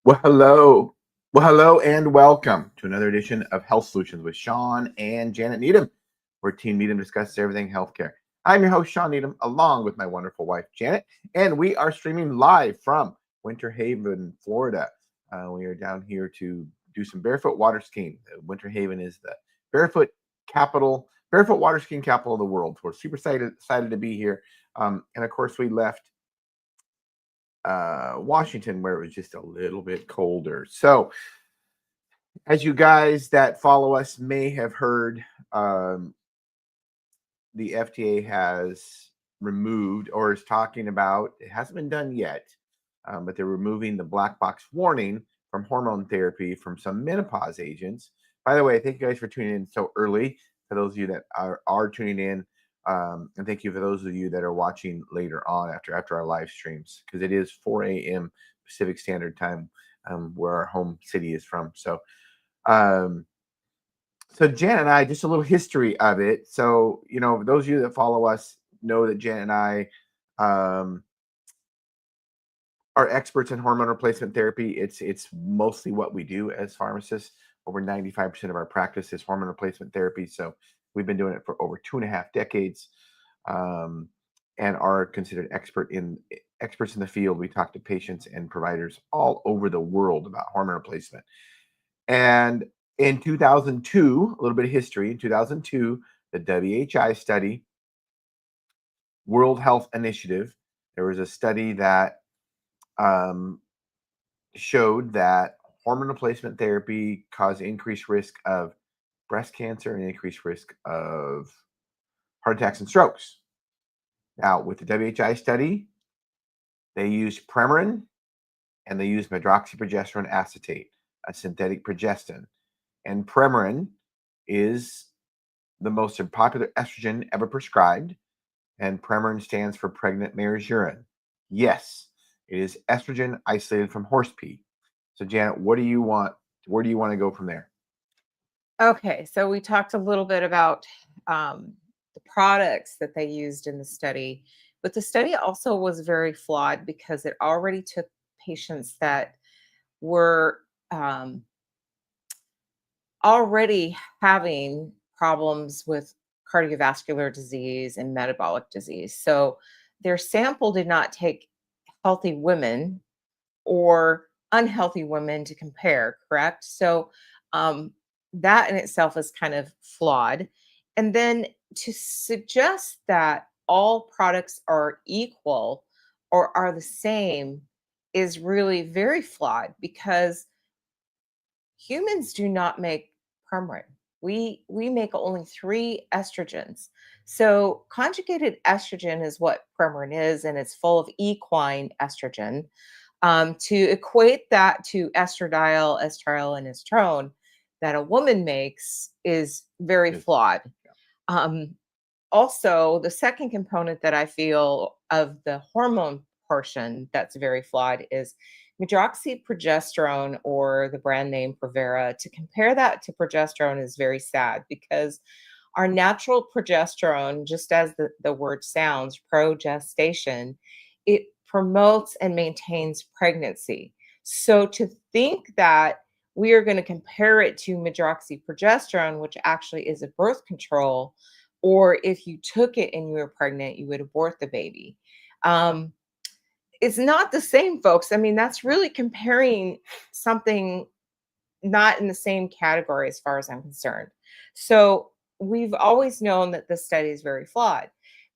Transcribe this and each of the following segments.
Well, hello. Well, hello and welcome to another edition of Health Solutions with Shawn and Janet Needham, where Team Needham discusses everything healthcare. I'm your host, Shawn Needham, along with my wonderful wife, Janet, and we are streaming live from Winter Haven, Florida. We are down here to do some barefoot water skiing. Winter Haven is the barefoot water skiing capital of the world. We're super excited to be here. And of course, we left Washington, where it was just a little bit colder. So, as you guys that follow us may have heard, the FDA has removed or is talking about, it hasn't been done yet, but they're removing the black box warning from hormone therapy from some menopause agents. By the way, thank you guys for tuning in so early. For those of you that are tuning in, and thank you for those of you that are watching later on after our live streams, because it is 4 a.m. Pacific Standard Time, where our home city is from. So Jan and I, just a little history of it. So, those of you that follow us know that Jan and I are experts in hormone replacement therapy. It's mostly what we do as pharmacists. Over 95% of our practice is hormone replacement therapy. So we've been doing it for over 2.5 decades, and are considered experts in the field. We talk to patients and providers all over the world about hormone replacement. And in 2002, a little bit of history, in 2002, the WHI study, World Health Initiative, there was a study that showed that hormone replacement therapy caused increased risk of breast cancer and increased risk of heart attacks and strokes. Now, with the WHI study, they used Premarin and they used medroxyprogesterone acetate, a synthetic progestin. And Premarin is the most popular estrogen ever prescribed, and Premarin stands for pregnant mare's urine. Yes, it is estrogen isolated from horse pee. So, Janet, what do you want? Where do you want to go from there? Okay, so we talked a little bit about the products that they used in the study, but the study also was very flawed because it already took patients that were already having problems with cardiovascular disease and metabolic disease. So their sample did not take healthy women or unhealthy women to compare, correct? So that in itself is kind of flawed. And then to suggest that all products are equal or are the same is really very flawed because humans do not make Premarin. We make only 3 estrogens. So conjugated estrogen is what Premarin is, and it's full of equine estrogen. To equate that to estradiol, estriol, and estrone that a woman makes is very flawed. Um, Also, the second component that I feel of the hormone portion that's very flawed is medroxyprogesterone, or the brand name Provera. To compare that to progesterone is very sad because our natural progesterone, just as the word sounds, progestation, it promotes and maintains pregnancy. So to think that we are going to compare it to medroxyprogesterone, which actually is a birth control, or if you took it and you were pregnant, you would abort the baby. Um, it's not the same, folks. I mean, that's really comparing something not in the same category as far as I'm concerned. So we've always known that this study is very flawed,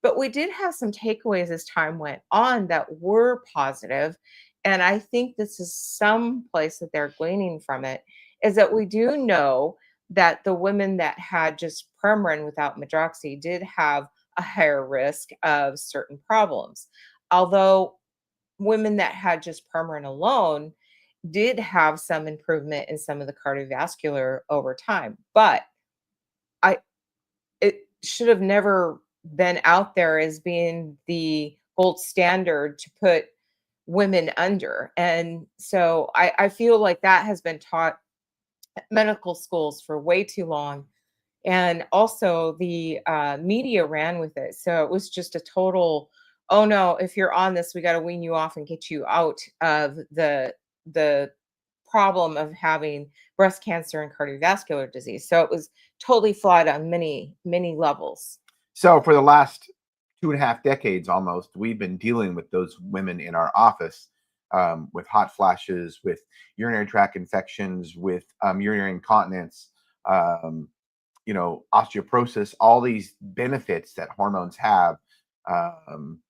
but we did have some takeaways as time went on that were positive. And I think this is some place that they're gleaning from it, is that we do know that the women that had just Premarin without Medroxy did have a higher risk of certain problems. Although women that had just Premarin alone did have some improvement in some of the cardiovascular over time. But I it should have never been out there as being the gold standard to put women under. And so I feel like that has been taught at medical schools for way too long. And also the media ran with it. So it was just a total, oh no, if you're on this, we got to wean you off and get you out of the problem of having breast cancer and cardiovascular disease. So it was totally flawed on many, many levels. So for the last 2.5 decades almost, we've been dealing with those women in our office with hot flashes, with urinary tract infections, with urinary incontinence, osteoporosis, all these benefits that hormones have. Um,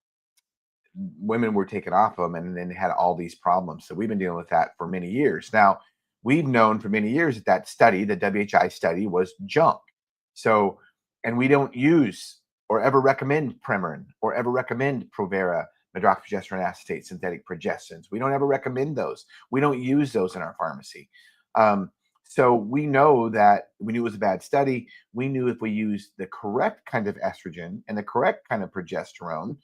Women were taken off them and then had all these problems. So we've been dealing with that for many years. Now, we've known for many years that study, the WHI study, was junk. So, and we don't use or ever recommend Premarin or ever recommend Provera, medroxyprogesterone acetate, synthetic progestins. We don't ever recommend those. We don't use those in our pharmacy. So we know that we knew it was a bad study. We knew if we used the correct kind of estrogen and the correct kind of progesterone,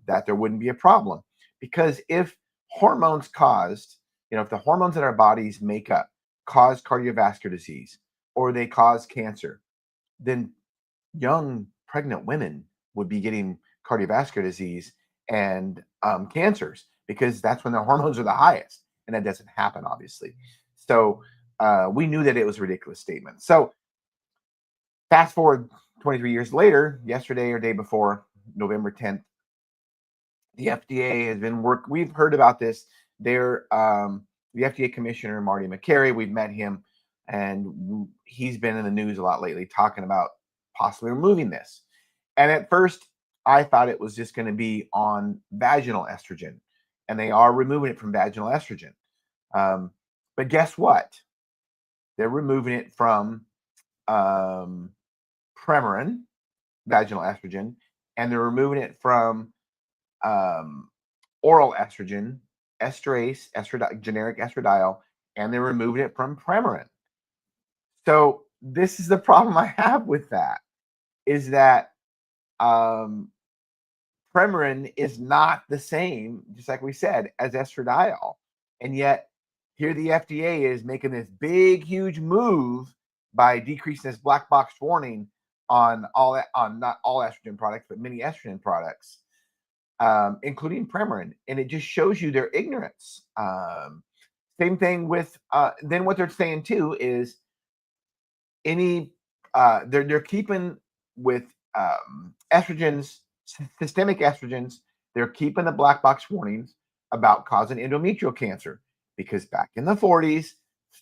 that there wouldn't be a problem. Because if hormones caused, if the hormones that our bodies make up cause cardiovascular disease or they cause cancer, then young pregnant women would be getting cardiovascular disease and cancers because that's when the hormones are the highest. And that doesn't happen, obviously. So we knew that it was a ridiculous statement. So fast forward 23 years later, yesterday or day before, November 10th, the FDA has been we've heard about this. They're the FDA commissioner, Marty McCary, we've met him, and he's been in the news a lot lately talking about possibly removing this. And at first, I thought it was just going to be on vaginal estrogen, and they are removing it from vaginal estrogen. But guess what? They're removing it from Premarin, vaginal estrogen, and they're removing it from oral estrogen, estrase, generic estradiol, and they're removing it from Premarin. So this is the problem I have with that, is that Premarin is not the same, just like we said, as estradiol. And yet here the FDA is making this big, huge move by decreasing this black box warning on not all estrogen products, but many estrogen products, including Premarin. And it just shows you their ignorance. Same thing with, then what they're saying too is they're keeping with estrogens, systemic estrogens, they're keeping the black box warnings about causing endometrial cancer, because back in the 40s,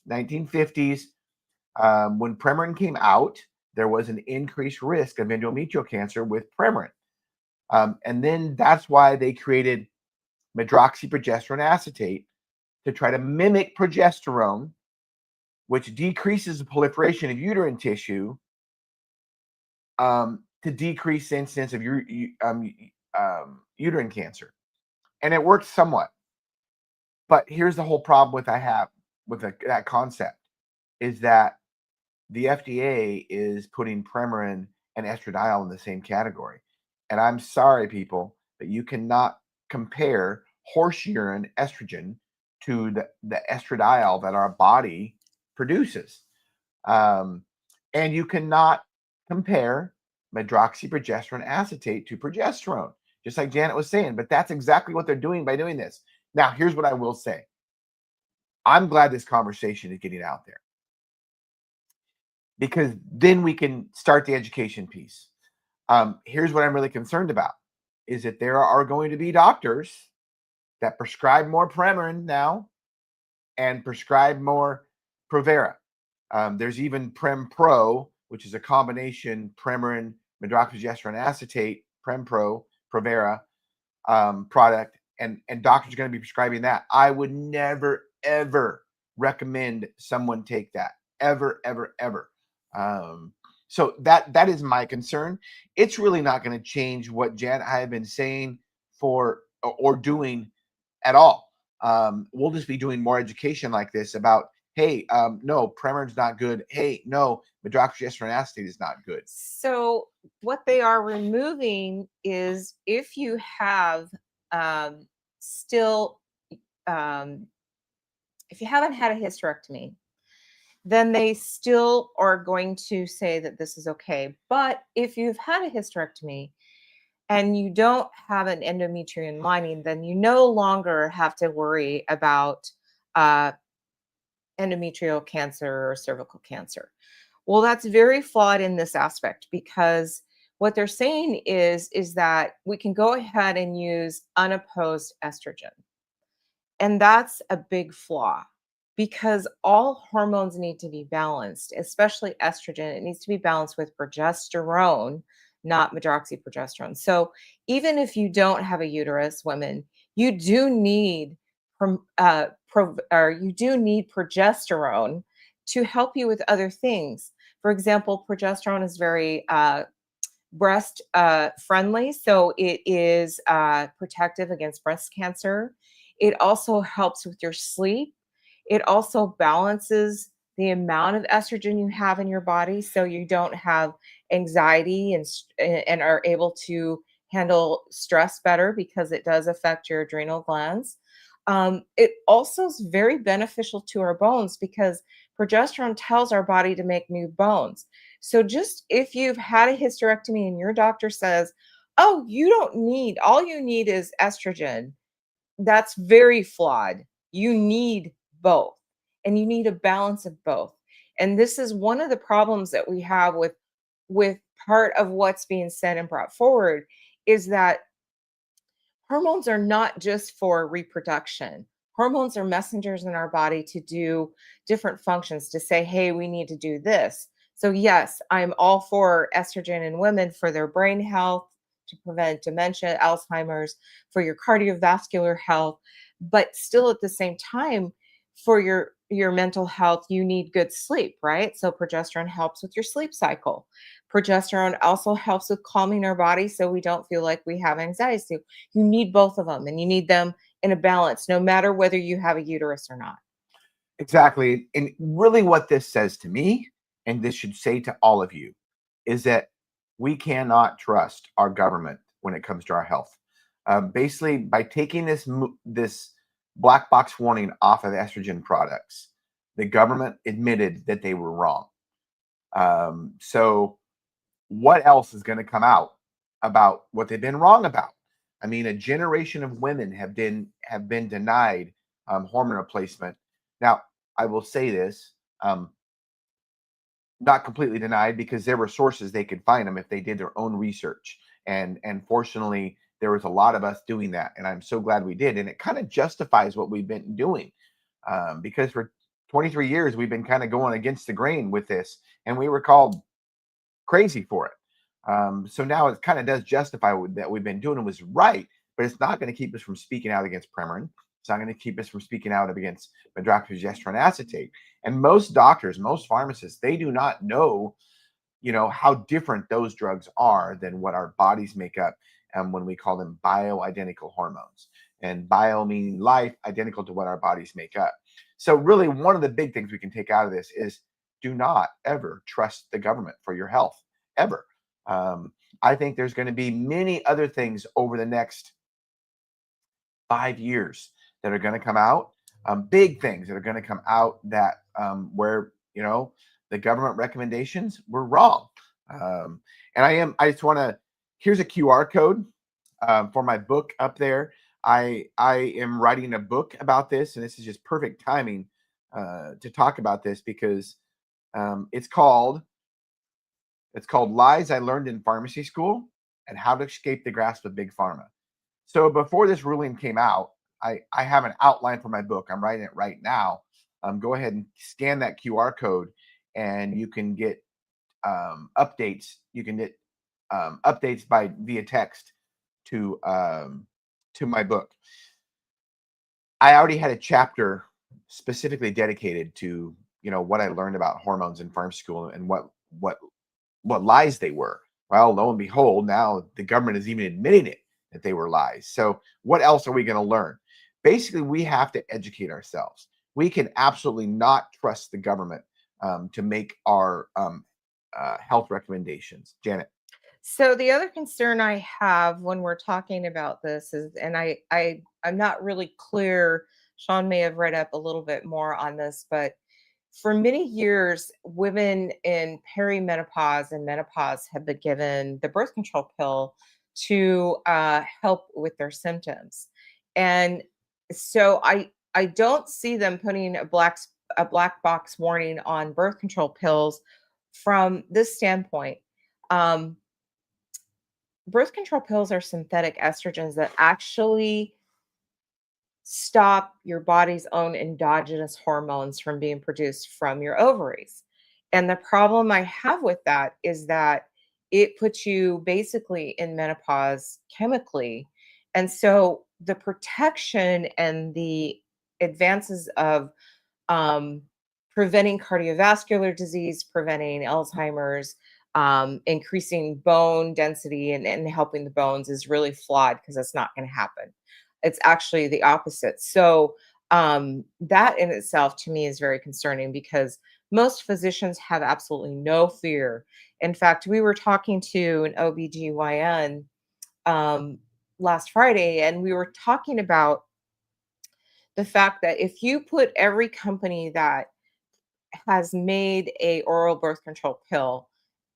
1950s, when Premarin came out, there was an increased risk of endometrial cancer with Premarin. And then that's why they created medroxyprogesterone acetate to try to mimic progesterone, which decreases the proliferation of uterine tissue, to decrease the incidence of uterine cancer. And it works somewhat. But here's the whole problem I have with that concept, is that the FDA is putting Premarin and estradiol in the same category. And I'm sorry, people, but you cannot compare horse urine estrogen to the estradiol that our body produces. And you cannot compare medroxyprogesterone acetate to progesterone, just like Janet was saying. But that's exactly what they're doing by doing this. Now, here's what I will say. I'm glad this conversation is getting out there, because then we can start the education piece. Here's what I'm really concerned about, is that there are going to be doctors that prescribe more Premarin now and prescribe more Provera. There's even Prem Pro, which is a combination Premarin, medroxyprogesterone acetate, Prem Pro, Provera product, and doctors are going to be prescribing that. I would never, ever recommend someone take that. Ever, ever, ever. So that is my concern. It's really not going to change what Janet and I have been saying or doing at all. We'll just be doing more education like this about, hey, no, Premarin's not good. Hey, no, medroxyprogesterone acetate is not good. So what they are removing is, if you have still, if you haven't had a hysterectomy, then they still are going to say that this is okay. But if you've had a hysterectomy and you don't have an endometrium lining, then you no longer have to worry about endometrial cancer or cervical cancer. Well, that's very flawed in this aspect because what they're saying is that we can go ahead and use unopposed estrogen. And that's a big flaw because all hormones need to be balanced, especially estrogen. It needs to be balanced with progesterone, not medroxyprogesterone. So even if you don't have a uterus, women, you do need you do need progesterone to help you with other things. For example, progesterone is very breast friendly, so it is protective against breast cancer. It also helps with your sleep. It also balances the amount of estrogen you have in your body so you don't have anxiety and are able to handle stress better because it does affect your adrenal glands. It also is very beneficial to our bones because progesterone tells our body to make new bones. So just if you've had a hysterectomy and your doctor says, "Oh, you don't need, all you need is estrogen," that's very flawed. You need both, and you need a balance of both. And this is one of the problems that we have with part of what's being said and brought forward is that hormones are not just for reproduction. Hormones are messengers in our body to do different functions, to say, hey, we need to do this. So, yes, I'm all for estrogen in women for their brain health, to prevent dementia, Alzheimer's, for your cardiovascular health. But still, at the same time, for your mental health, you need good sleep, right? So, progesterone helps with your sleep cycle. Progesterone also helps with calming our body so we don't feel like we have anxiety. So you need both of them and you need them in a balance, no matter whether you have a uterus or not. Exactly. And really, what this says to me, and this should say to all of you, is that we cannot trust our government when it comes to our health. Basically, by taking this black box warning off of estrogen products, the government admitted that they were wrong. So, what else is going to come out about what they've been wrong about? I mean, a generation of women have been denied hormone replacement. Now, I will say this, not completely denied because there were sources they could find them if they did their own research. And fortunately, there was a lot of us doing that, and I'm so glad we did. And it kind of justifies what we've been doing, because for 23 years we've been kind of going against the grain with this, and we were called crazy for it. So now it kind of does justify that we've been doing it was right, but it's not going to keep us from speaking out against Premarin. It's not going to keep us from speaking out against medroxyprogesterone acetate. And most doctors, most pharmacists, they do not know, how different those drugs are than what our bodies make up, and when we call them bioidentical hormones. And bio meaning life, identical to what our bodies make up. So really, one of the big things we can take out of this is do not ever trust the government for your health, ever. I think there's going to be many other things over the next 5 years that are going to come out, big things that are going to come out that where the government recommendations were wrong. I just want to, here's a QR code for my book up there. I am writing a book about this, and this is just perfect timing to talk about this because it's called Lies I Learned in Pharmacy School and How to Escape the Grasp of Big Pharma. So before this ruling came out, I have an outline for my book. I'm writing it right now. Go ahead and scan that QR code, and you can get updates. You can get updates via text to my book. I already had a chapter specifically dedicated to what I learned about hormones in farm school and what lies they were. Well, lo and behold, now the government is even admitting it that they were lies. So what else are we going to learn? Basically, we have to educate ourselves. We can absolutely not trust the government to make our health recommendations. Janet. So the other concern I have when we're talking about this is, and I'm not really clear. Shawn may have read up a little bit more on this, but for many years, women in perimenopause and menopause have been given the birth control pill to help with their symptoms, and so I don't see them putting a a black box warning on birth control pills from this standpoint. Um, Birth control pills are synthetic estrogens that actually stop your body's own endogenous hormones from being produced from your ovaries. And the problem I have with that is that it puts you basically in menopause chemically. And so the protection and the advances of um, preventing cardiovascular disease, preventing Alzheimer's, increasing bone density and helping the bones is really flawed because that's not going to happen. It's actually the opposite. So that in itself to me is very concerning because most physicians have absolutely no fear. In fact, we were talking to an OBGYN um, last Friday, and we were talking about the fact that if you put every company that has made a oral birth control pill,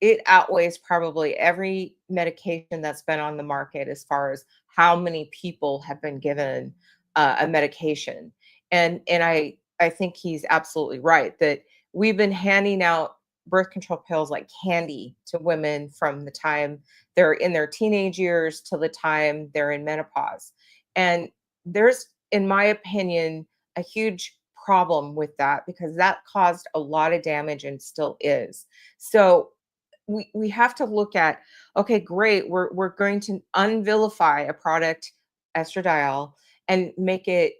it outweighs probably every medication that's been on the market as far as how many people have been given a medication. And I think he's absolutely right that we've been handing out birth control pills like candy to women from the time they're in their teenage years to the time they're in menopause. And there's, in my opinion, a huge problem with that because that caused a lot of damage and still is. So we have to look at, okay, great, we're going to unvilify a product, estradiol, and make it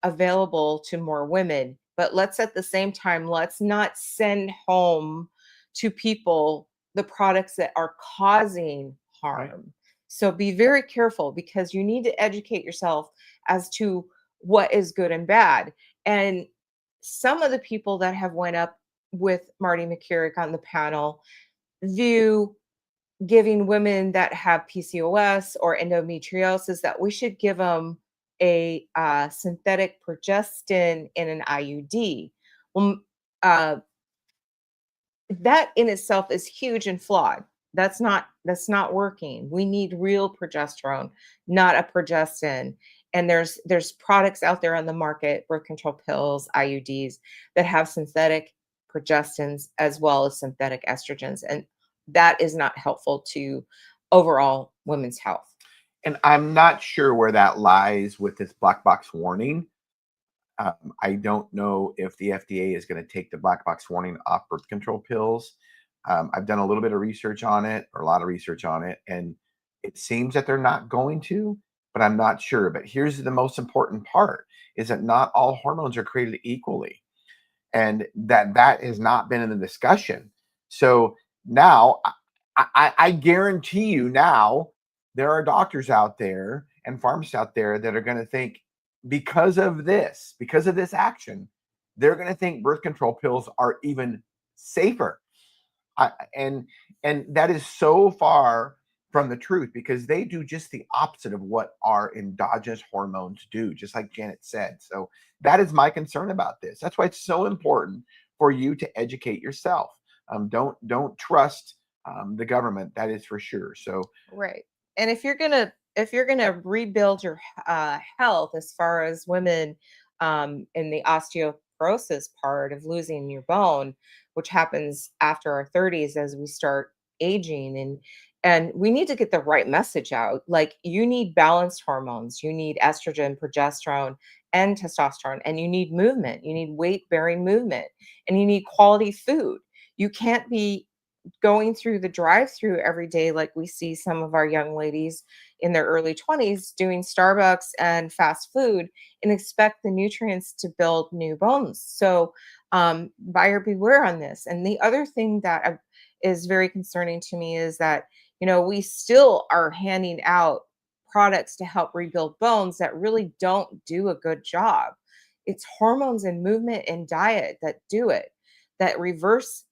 available to more women. But let's at the same time, let's not send home to people the products that are causing Right. harm. So be very careful because you need to educate yourself as to what is good and bad. And some of the people that have went up with Marty McCurrick on the panel view giving women that have PCOS or endometriosis that we should give them a synthetic progestin in an IUD. Well, uh, that in itself is huge and flawed. That's not working. We need real progesterone, not a progestin. And there's products out there on the market, birth control pills, IUDs, that have synthetic progestins as well as synthetic estrogens. And that is not helpful to overall women's health. And I'm not sure where that lies with this black box warning. I don't know if the FDA is going to take the black box warning off birth control pills. I've done a little bit of research on it, or a lot of research on it, and it seems that they're not going to, but I'm not sure. But here's the most important part is that not all hormones are created equally, and that has not been in the discussion. So now I guarantee you now there are doctors out there and pharmacists out there that are going to think because of this action, they're going to think birth control pills are even safer. I, and and that is so far from the truth because they do just the opposite of what our endogenous hormones do, just like Janet said. So that is my concern about this. That's why it's so important for you to educate yourself. Don't trust the government. That is for sure. So Right. And if you're gonna rebuild your health as far as women in the osteoporosis part of losing your bone, which happens after our 30s as we start aging, and we need to get the right message out. Like you need balanced hormones, you need estrogen, progesterone, and testosterone, and you need movement, you need weight bearing movement, and you need quality food. You can't be going through the drive-through every day like we see some of our young ladies in their early 20s doing Starbucks and fast food and expect the nutrients to build new bones. So buyer beware on this. And the other thing that is very concerning to me is that we still are handing out products to help rebuild bones that really don't do a good job. It's hormones and movement and diet that do it, that reverse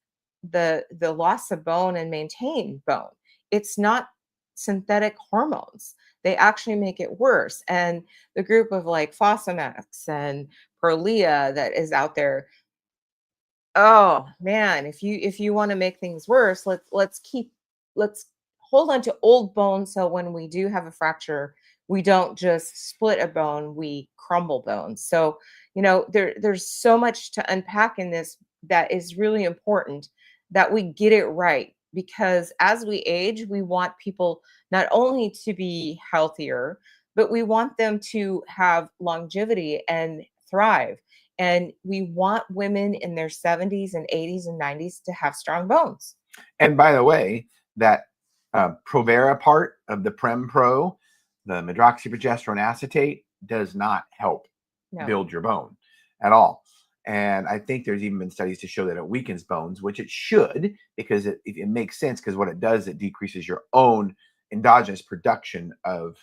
the loss of bone and maintain bone. It's not synthetic hormones. They actually make it worse. And the group of like Fosamax and Prolia that is out there, oh man, if you want to make things worse, let's hold on to old bone so when we do have a fracture, We don't just split a bone, we crumble bones. So, there's so much to unpack in this that is really important that we get it right, because as we age, we want people not only to be healthier, but we want them to have longevity and thrive. And we want women in their 70s and 80s and 90s to have strong bones. And by the way, that Provera part of the Prem Pro, the medroxyprogesterone acetate, does not help No, build your bone at all. And I think there's even been studies to show that it weakens bones, which it should, because it makes sense, because what it does, it decreases your own endogenous production of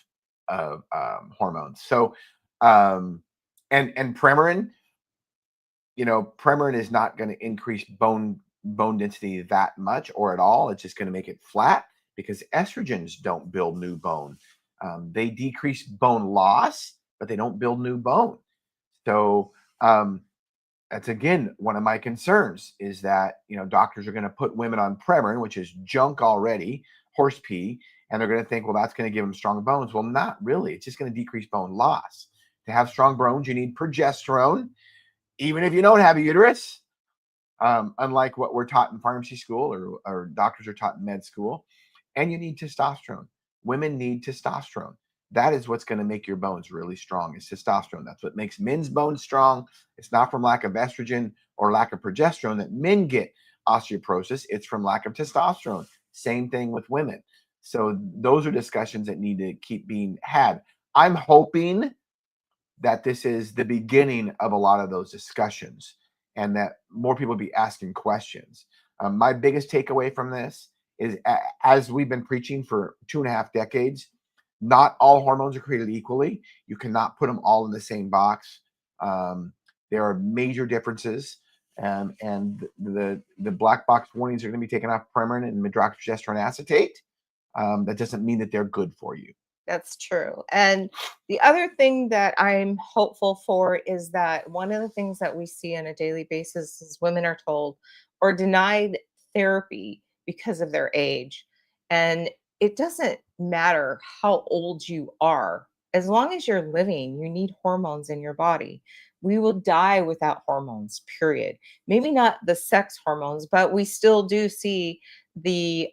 hormones. So, and Premarin, Premarin is not going to increase bone density that much or at all. It's just going to make it flat, because estrogens don't build new bone. They decrease bone loss, but they don't build new bone. So that's, again, one of my concerns, is that doctors are going to put women on Premarin, which is junk already, horse pee, and they're going to think, well, that's going to give them strong bones. Well, not really. It's just going to decrease bone loss. To have strong bones, you need progesterone, even if you don't have a uterus. Unlike what we're taught in pharmacy school, or doctors are taught in med school. And you need testosterone. Women need testosterone. That is what's going to make your bones really strong, is testosterone. That's what makes men's bones strong. It's not from lack of estrogen or lack of progesterone that men get osteoporosis. It's from lack of testosterone. Same thing with women. So those are discussions that need to keep being had. I'm hoping that this is the beginning of a lot of those discussions, and that more people be asking questions. My biggest takeaway from this is, as we've been preaching for 2.5 decades, not all hormones are created equally. You cannot put them all in the same box. There are major differences, and the black box warnings are going to be taken off Premarin and medroxyprogesterone acetate. That doesn't mean that they're good for you. that's true. And the other thing that I'm hopeful for is that one of the things that we see on a daily basis is women are told or denied therapy because of their age. And it doesn't matter how old you are, as long as you're living, you need hormones in your body. We will die without hormones, period. Maybe not the sex hormones, but we still do see the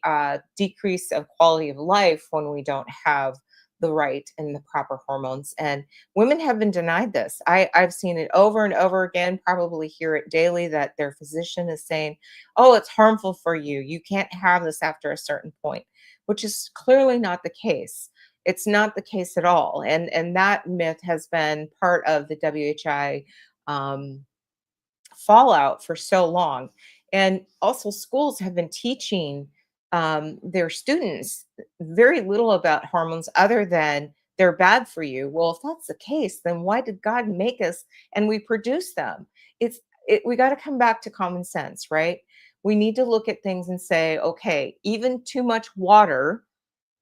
decrease of quality of life when we don't have the right and the proper hormones. And women have been denied this. I've seen it over and over again, probably hear it daily, that their physician is saying, oh, it's harmful for you. You can't have this after a certain point, which is clearly not the case. It's not the case at all. And that myth has been part of the WHI um, fallout for so long. And also, schools have been teaching their students very little about hormones other than they're bad for you. Well, if that's the case, then why did God make us and we produce them? We got to come back to common sense, right? We need to look at things and say, okay, even too much water,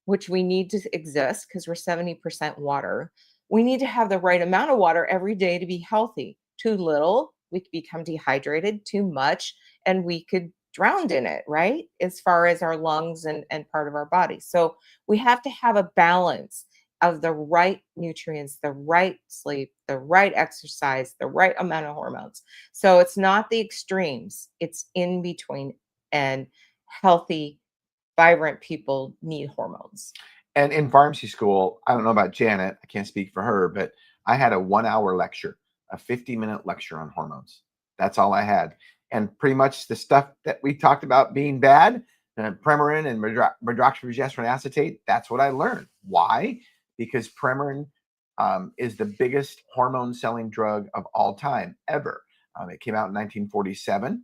which we need to exist because we're 70% water. We need to have the right amount of water every day to be healthy. Too little, we could become dehydrated. Too much, and we could drown in it, right? As far as our lungs and part of our body. So we have to have a balance of the right nutrients, the right sleep, the right exercise, the right amount of hormones. So it's not the extremes, it's in between. And healthy, vibrant people need hormones. And in pharmacy school, I don't know about Janet, I can't speak for her, but I had a 1 hour lecture, a 50-minute lecture on hormones. That's all I had. And pretty much the stuff that we talked about being bad, Premarin and medroxyprogesterone acetate, that's what I learned. Why? Because Premarin is the biggest hormone selling drug of all time, ever. It came out in 1947.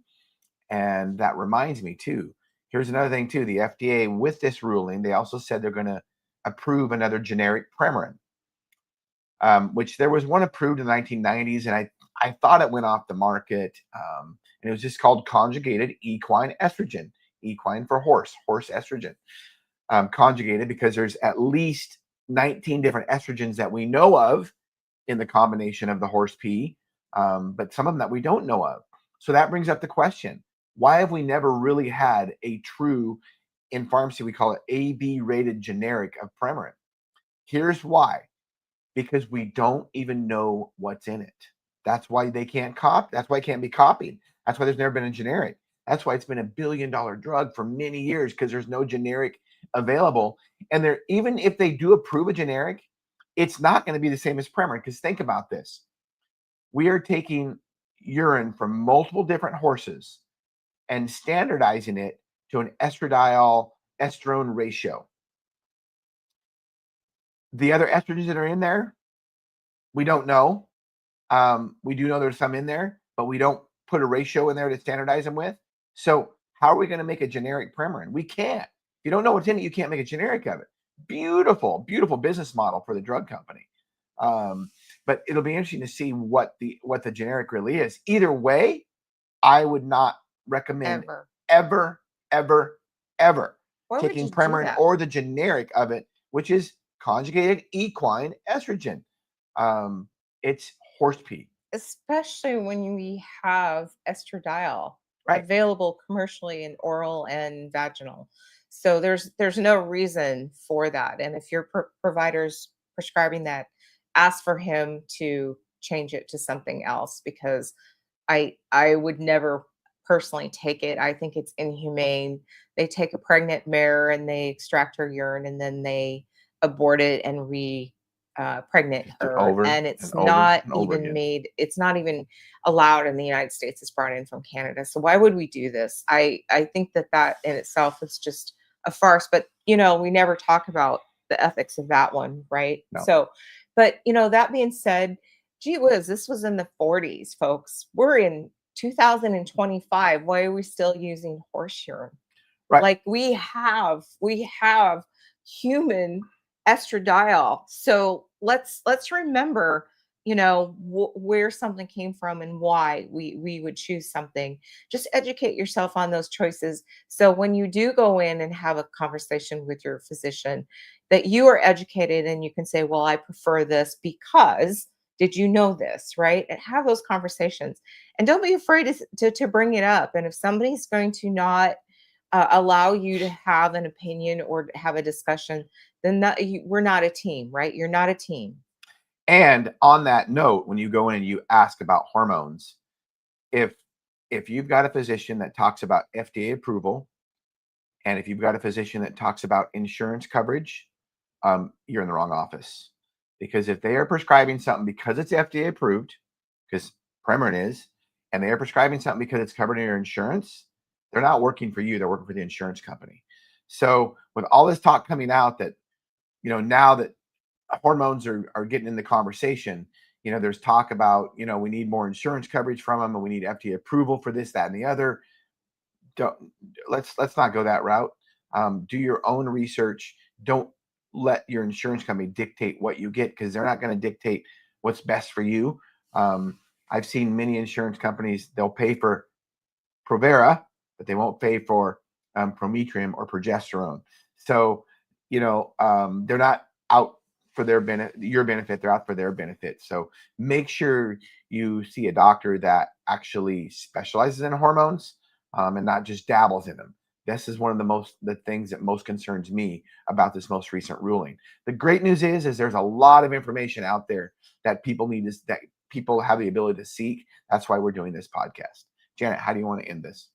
And that reminds me, too. Here's another thing, too. The FDA, with this ruling, they also said they're going to approve another generic Premarin, which there was one approved in the 1990s, and I thought it went off the market, and it was just called conjugated equine estrogen, equine for horse estrogen, conjugated, because there's at least 19 different estrogens that we know of in the combination of the horse pea, but some of them that we don't know of. So that brings up the question, why have we never really had a true, in pharmacy we call it AB rated generic of Premarin? Here's why. because we don't even know what's in it. That's why they can't copy. That's why it can't be copied. That's why there's never been a generic. That's why it's been $1 billion drug for many years, because there's no generic available. And there, even if they do approve a generic, it's not going to be the same as Premarin. Because think about this. We are taking urine from multiple different horses and standardizing it to an estradiol estrone ratio. The other estrogens that are in there, we don't know. We do know there's some in there, but we don't put a ratio in there to standardize them with. So how are we going to make a generic Premarin? We can't. If you don't know what's in it, you can't make a generic of it. Beautiful, beautiful business model for the drug company. But it'll be interesting to see what the generic really is. Either way, I would not recommend ever taking Premarin or the generic of it, which is conjugated equine estrogen. It's horse pee. Especially when we have estradiol available commercially in oral and vaginal. So there's no reason for that. And if your provider's prescribing that, ask for him to change it to something else, because I would never personally take it. I think it's inhumane. They take a pregnant mare and they extract her urine, and then they abort it and pregnant her, and it's not even made. It's not even allowed in the United States. It's brought in from Canada. So why would we do this? I think that in itself is just a farce. But we never talk about the ethics of that one, right? No. So, but that being said, gee whiz, this was in the 40s, folks. We're in 2025. Why are we still using horse urine? Right. Like we have human estradiol. So let's remember, where something came from and why we would choose something. Just educate yourself on those choices. So when you do go in and have a conversation with your physician, that you are educated and you can say, well, I prefer this because did you know this, right? And have those conversations, and don't be afraid to bring it up. And if somebody's going to not allow you to have an opinion or have a discussion, then we're not a team, right? You're not a team. And on that note, when you go in and you ask about hormones, if you've got a physician that talks about FDA approval, and if you've got a physician that talks about insurance coverage, you're in the wrong office. Because if they are prescribing something because it's FDA approved, because Premarin is, and they are prescribing something because it's covered in your insurance, they're not working for you. They're working for the insurance company. So with all this talk coming out that, now that hormones are getting in the conversation, there's talk about, we need more insurance coverage from them, and we need FDA approval for this, that, and the other. Let's not go that route. Do your own research. Don't let your insurance company dictate what you get, because they're not going to dictate what's best for you. I've seen many insurance companies, they'll pay for Provera, but they won't pay for Prometrium or progesterone. So, they're not out for your benefit, they're out for their benefit. So make sure you see a doctor that actually specializes in hormones, and not just dabbles in them. This is one of the things that most concerns me about this most recent ruling. The great news is there's a lot of information out there that people that people have the ability to seek. That's why we're doing this podcast. Janet, how do you want to end this?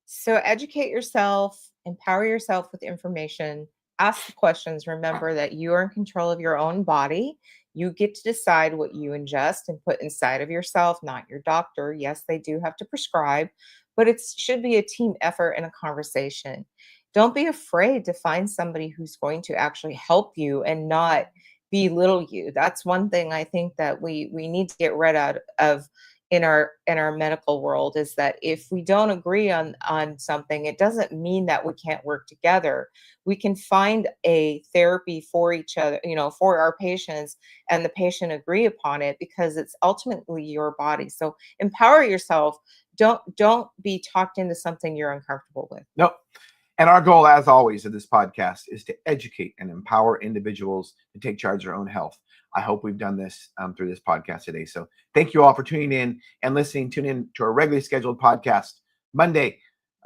So educate yourself, empower yourself with information, ask the questions. Remember that you are in control of your own body. You get to decide what you ingest and put inside of yourself, not your doctor. Yes, they do have to prescribe, but it should be a team effort and a conversation. Don't be afraid to find somebody who's going to actually help you and not belittle you. That's one thing I think that we need to get rid of in our medical world, is that if we don't agree on something, it doesn't mean that we can't work together. We can find a therapy for each other, for our patients, and the patient agree upon it, because it's ultimately your body. So empower yourself. Don't be talked into something you're uncomfortable with. Nope. And our goal, as always, of this podcast is to educate and empower individuals to take charge of their own health. I hope we've done this through this podcast today. So thank you all for tuning in and listening. Tune in to our regularly scheduled podcast Monday,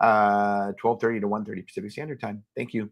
12:30 to 1:30 Pacific Standard Time. Thank you.